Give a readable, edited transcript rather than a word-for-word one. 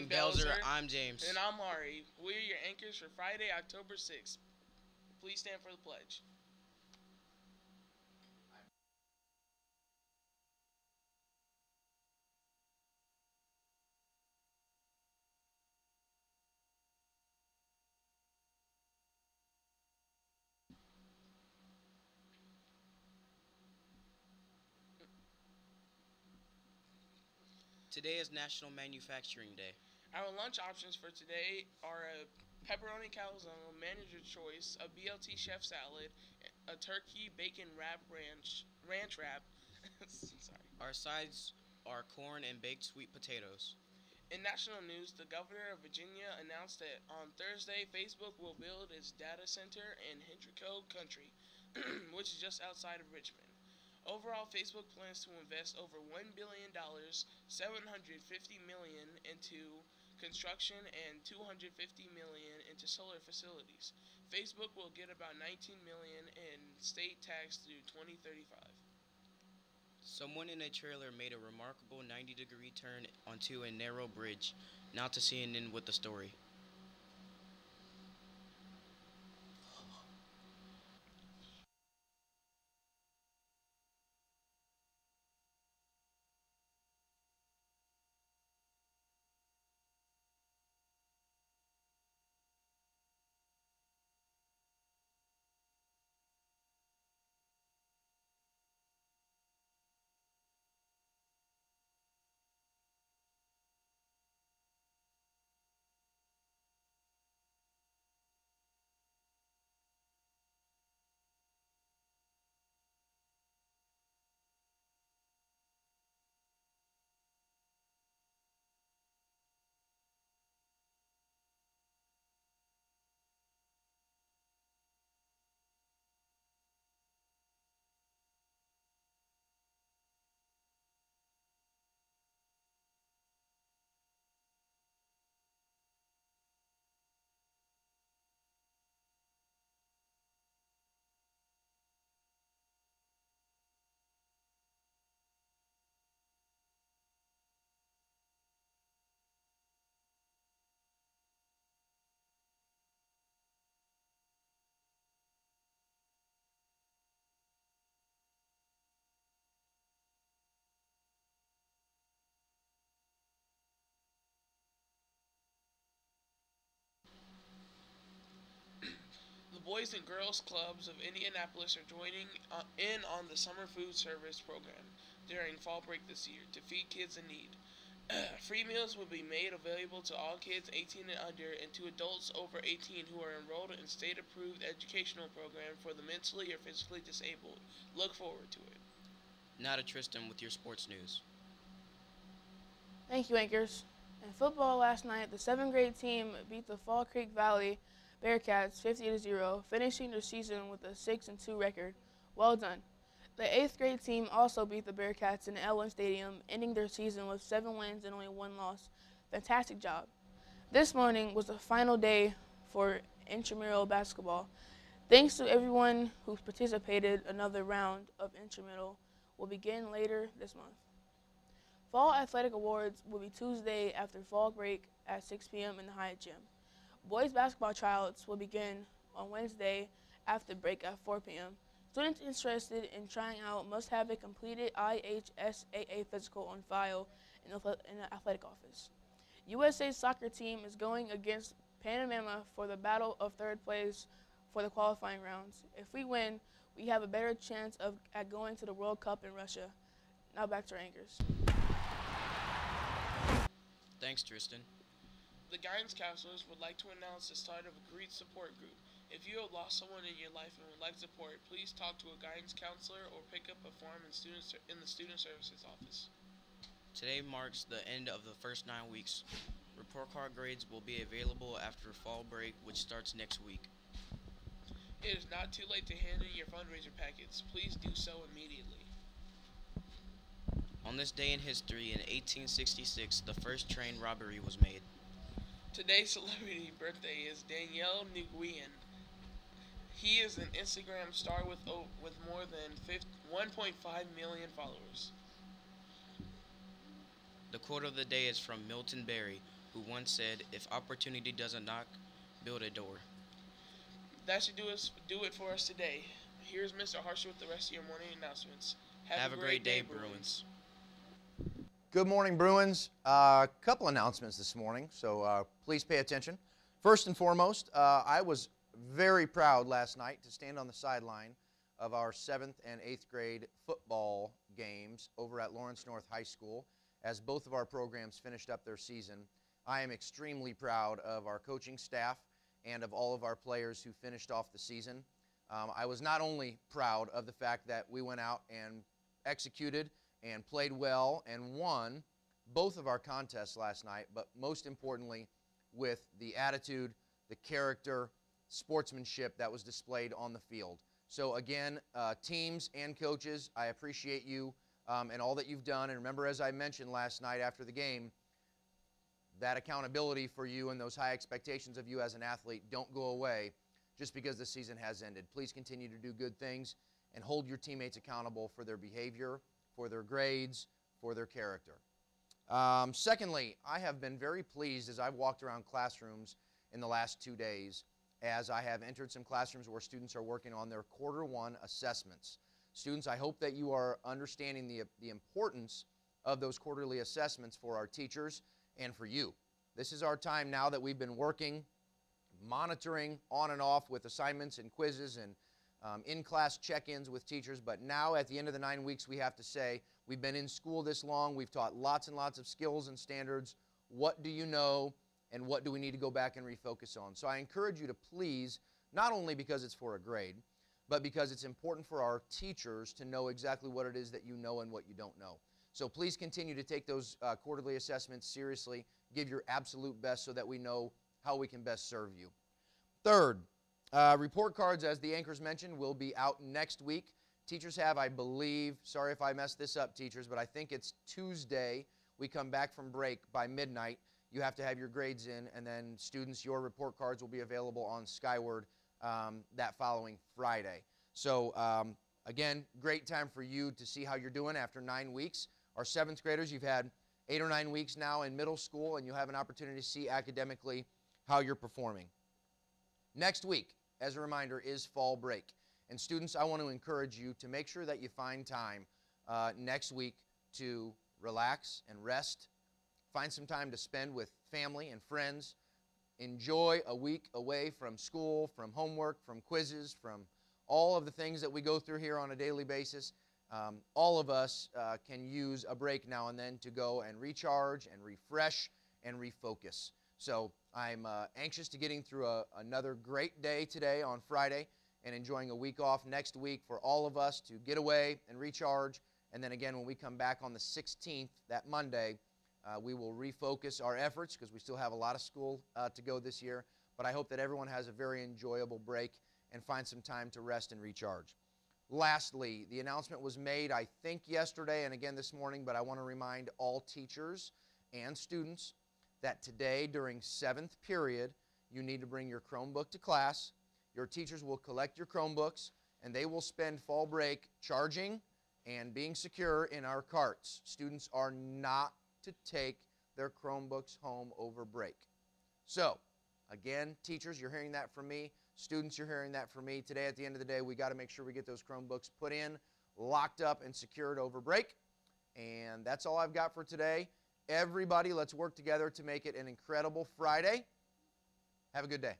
King Belzer. I'm James. And I'm Ari. We're your anchors for Friday, October 6th. Please stand for the pledge. Today is National Manufacturing Day. Our lunch options for today are a pepperoni calzone, manager choice, a BLT chef salad, a turkey bacon wrap ranch wrap. Sorry. Our sides are corn and baked sweet potatoes. In national news, the governor of Virginia announced that on Thursday, Facebook will build its data center in Henrico Country, which is just outside of Richmond. Overall, Facebook plans to invest over $1 billion, $750 million into construction and $250 million into solar facilities. Facebook will get about $19 million in state tax through 2035. Someone in a trailer made a remarkable 90-degree turn onto a narrow bridge. Now to CNN with the story. The Boys and Girls Clubs of Indianapolis are joining in on the summer food service program during fall break this year to feed kids in need. Free meals will be made available to all kids 18 and under and to adults over 18 who are enrolled in state-approved educational program for the mentally or physically disabled. Look forward to it. Now to Tristan with your sports news. Thank you, anchors. In football last night, the 7th grade team beat the Fall Creek Valley Bearcats 50-0, finishing their season with a 6-2 record. Well done. The 8th grade team also beat the Bearcats in L1 Stadium, ending their season with 7 wins and only 1 loss. Fantastic job. This morning was the final day for intramural basketball. Thanks to everyone who participated. Another round of intramural will begin later this month. Fall Athletic Awards will be Tuesday after fall break at 6 p.m. in the Hyatt Gym. Boys basketball tryouts will begin on Wednesday after break at 4 p.m. Students interested in trying out must have a completed IHSAA physical on file in the athletic office. USA soccer team is going against Panama for the battle of third place for the qualifying rounds. If we win, we have a better chance at going to the World Cup in Russia. Now back to our anchors. Thanks, Tristan. The guidance counselors would like to announce the start of a greet support group. If you have lost someone in your life and would like support, please talk to a guidance counselor or pick up a form in the student services office. Today marks the end of the first 9 weeks. Report card grades will be available after fall break, which starts next week. It is not too late to hand in your fundraiser packets. Please do so immediately. On this day in history, in 1866, the first train robbery was made. Today's celebrity birthday is Danielle Nguyen. He is an Instagram star with more than 1.5 million followers. The quote of the day is from Milton Berry. who once said, "If opportunity doesn't knock, build a door." That should do it for us today. Here's Mr. Harsher with the rest of your morning announcements. Have a great day, Bruins. Good morning, Bruins. A couple announcements this morning, so please pay attention. First and foremost, I was very proud last night to stand on the sideline of our 7th and 8th grade football games over at Lawrence North High School as both of our programs finished up their season. I am extremely proud of our coaching staff and of all of our players who finished off the season. I was not only proud of the fact that we went out and executed and played well and won both of our contests last night, but most importantly with the attitude, the character, sportsmanship that was displayed on the field. So again, teams and coaches, I appreciate you and all that you've done. And remember, as I mentioned last night after the game, that accountability for you and those high expectations of you as an athlete don't go away just because the season has ended. Please continue to do good things and hold your teammates accountable for their behavior, for their grades, for their character. Secondly, I have been very pleased as I've walked around classrooms in the last 2 days as I have entered some classrooms where students are working on their quarter one assessments. Students, I hope that you are understanding the importance of those quarterly assessments for our teachers and for you. This is our time now that we've been working, monitoring on and off with assignments and quizzes and in-class check-ins with teachers, but now at the end of the 9 weeks we have to say, we've been in school this long, we've taught lots and lots of skills and standards. What do you know and what do we need to go back and refocus on? So I encourage you to please, not only because it's for a grade, but because it's important for our teachers to know exactly what it is that you know and what you don't know. So please continue to take those quarterly assessments seriously. Give your absolute best so that we know how we can best serve you. Third, report cards, as the anchors mentioned, will be out next week. Teachers have, I believe, sorry if I messed this up, teachers, but I think it's Tuesday. We come back from break by midnight. You have to have your grades in, and then students, your report cards will be available on Skyward that following Friday. So, again, great time for you to see how you're doing after 9 weeks. Our 7th graders, you've had 8 or 9 weeks now in middle school, and you'll have an opportunity to see academically how you're performing. Next week, as a reminder, is fall break. And students, I want to encourage you to make sure that you find time next week to relax and rest, find some time to spend with family and friends, enjoy a week away from school, from homework, from quizzes, from all of the things that we go through here on a daily basis. All of us can use a break now and then to go and recharge and refresh and refocus. So I'm anxious to getting through another great day today on Friday and enjoying a week off next week for all of us to get away and recharge. And then again, when we come back on the 16th, that Monday, we will refocus our efforts because we still have a lot of school to go this year. But I hope that everyone has a very enjoyable break and find some time to rest and recharge. Lastly, the announcement was made, I think, yesterday and again this morning, but I want to remind all teachers and students that today during 7th period, you need to bring your Chromebook to class. Your teachers will collect your Chromebooks, and they will spend fall break charging and being secure in our carts. Students are not to take their Chromebooks home over break. So, again, teachers, you're hearing that from me. Students, you're hearing that from me. Today, at the end of the day, we got to make sure we get those Chromebooks put in, locked up, and secured over break. And that's all I've got for today. Everybody, let's work together to make it an incredible Friday. Have a good day.